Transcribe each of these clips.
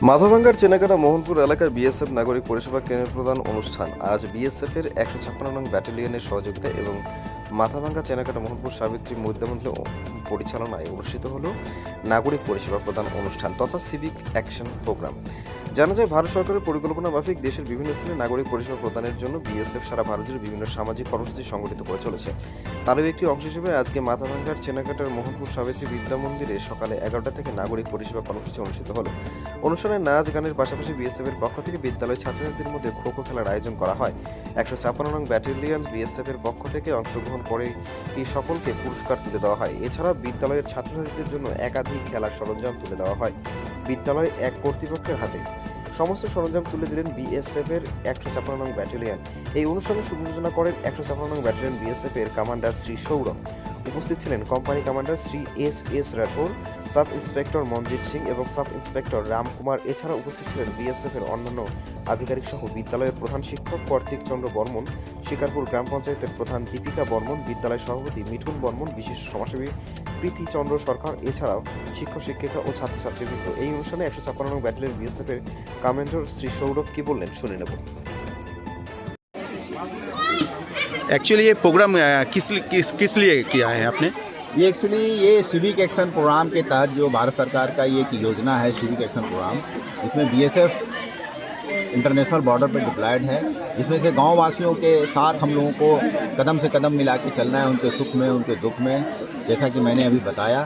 মাথাভাঙ্গার চেনাকাটা মোহনপুর এলাকায় বিএসএফ নাগরিক পরিষেবা কেন্দ্র প্রদান অনুষ্ঠান আজ বিএসএফের 156 নং ব্যাটালিয়নের সহযোগিতা এবং মাথাভাঙ্গা চেনাকাটা মোহনপুর সাবিত্রী মুদ্রামন্ত্রী পরিচালনায় অনুষ্ঠিত হল নাগরিক পরিষেবা প্রদান অনুষ্ঠান তথা সিভিক অ্যাকশন প্রোগ্রাম। জানা যায়, ভারত সরকারের পরিকল্পনা মাফিক দেশের বিভিন্ন স্থানে নাগরিক পরিষেবা প্রদানের জন্য বিএসএফ সারা ভারতের বিভিন্ন সামাজিক কর্মসূচি সংগঠিত করে চলেছে। তারই একটি অংশ হিসেবে আজকে মাথাভাঙ্গার চেনাকাটার মোহনপুর সাবিত্রী বিদ্যা মন্দিরে সকালে 11টা থেকে নাগরিক পরিষেবা কর্মসূচি অনুষ্ঠিত হলো। অনুষ্ঠানে নাচ গানের পাশাপাশি বিএসএফ এর পক্ষ থেকে বিদ্যালয় ছাত্রছাত্রীদের মধ্যে খো খো খেলার আয়োজন করা হয়। 156 নং ব্যাটালিয়ন বিএসএফ এর পক্ষ থেকে অংশগ্রহণ করে এই সকলকে পুরস্কার তুলে দেওয়া হয়। এছাড়া বিদ্যালয়ের ছাত্রছাত্রীদের জন্য একাধিক খেলার সরঞ্জাম তুলে দেওয়া হয় বিদ্যালয় এক কর্তৃপক্ষের হাতে। সমস্ত সরঞ্জাম তুলে দিলেন বিএসএফ এর 156 নং ব্যাটালিয়ন। এই অনুষ্ঠানে শুভ সূচনা করেন 156 নং ব্যাটালিয়ন বিএসএফ এর কমান্ডার শ্রী সৌরভ। উপস্থিত ছিলেন company commander Shri S Rathore, sub inspector Manjit Singh এবং সাব ইন্সপেক্টর রামকুমার। এছাড়া উপস্থিত ছিলেন বিএসএফ এর অন্যান্য আধিকারিক সহ বিদ্যালয়ের প্রধান শিক্ষক কার্তিক চন্দ্র বর্মন, শিকারপুর গ্রাম পঞ্চায়েতের প্রধান দীপিকা বর্মন, বিদ্যালয় সভাপতি মিঠুন বর্মন, বিশিষ্ট সমাজসেবী প্রীতি চন্দ্র সরকার, এছাড়াও শিক্ষক শিক্ষিকা ও ছাত্রছাত্রীবৃন্দ। এই অনুষ্ঠানে 156 নং ব্যাটালিয়ন বিএসএফ এর কমান্ডার শ্রী সৌরভ কি বললেন শুনে নেব। एक्चुअली ये प्रोग्राम किस लिए किया है आपने? ये सिविक एक्शन प्रोग्राम के तहत जो भारत सरकार का ये एक योजना है सिविक एक्शन प्रोग्राम, इसमें बीएसएफ इंटरनेशनल बॉर्डर पर डिप्लॉयड है। इसमें से गांव वासियों के साथ हम लोगों को कदम से कदम मिला के चलना है, उनके सुख में उनके दुख में, जैसा कि मैंने अभी बताया।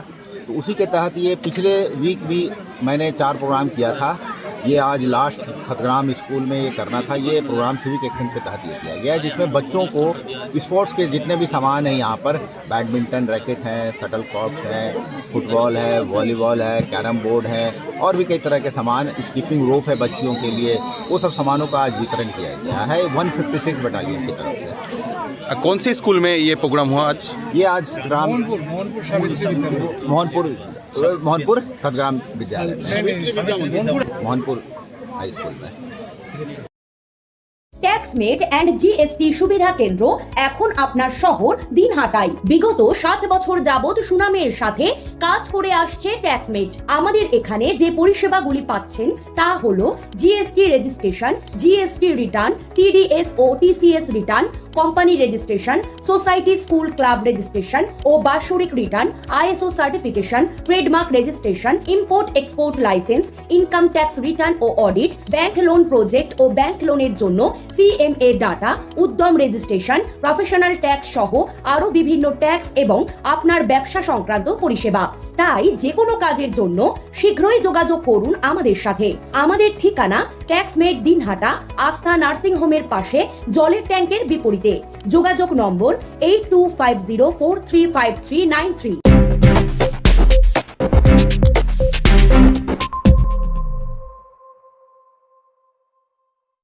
तो उसी के तहत ये पिछले वीक भी मैंने 4 प्रोग्राम किया था। ये आज लास्ट खतग्राम स्कूल में ये करना था। ये प्रोग्राम सिविक एक्शन के तहत ये किया गया है, जिसमें बच्चों को स्पोर्ट्स के जितने भी सामान हैं यहाँ पर, बैडमिंटन रैकेट हैं, शटल कॉक्स हैं, फुटबॉल है, वॉलीबॉल है, कैरम बोर्ड है और भी कई तरह के सामान, स्कीपिंग रोप है बच्चियों के लिए, वो सब सामानों का आज वितरण किया गया है 156 बटालियन की तरफ से। कौन सी स्कूल में ये प्रोग्राम हुआ आज? ये आज मोहनपुर खतग्राम विद्यालय मोहनपुर हाई स्कूल में। ট্যাক্সমেট অ্যান্ড জিএসটি সুবিধা কেন্দ্র এখন আপনার শহর দিনহাটায়। বিগত 7 বছর যাবত সুনামের সাথে কাজ করে আসছে ট্যাক্সমেট। আমাদের এখানে যে পরিষেবাগুলি পাচ্ছেন তা হলো GST registration, GST return, TDS ও TCS return, company registration, society school club registration ও বাৎসরিক return, ISO certification, trademark registration, import export license, income tax return ও অডিট, ব্যাংক লোন প্রজেক্ট ও ব্যাংক লোনের জন্য CMA data, Udyam registration, professional tax সহ আরো বিভিন্ন ট্যাক্স এবং আপনার ব্যবসা সংক্রান্ত পরিষেবা। তাই যে কোনো কাজের জন্য শীঘ্রই যোগাযোগ করুন আমাদের সাথে। আমাদের ঠিকানা ট্যাক্সমেট দিনহাটা, আস্থা নার্সিং হোমের পাশে, জলের ট্যাঙ্কের বিপরীতে। যোগাযোগ নম্বর 8250435393।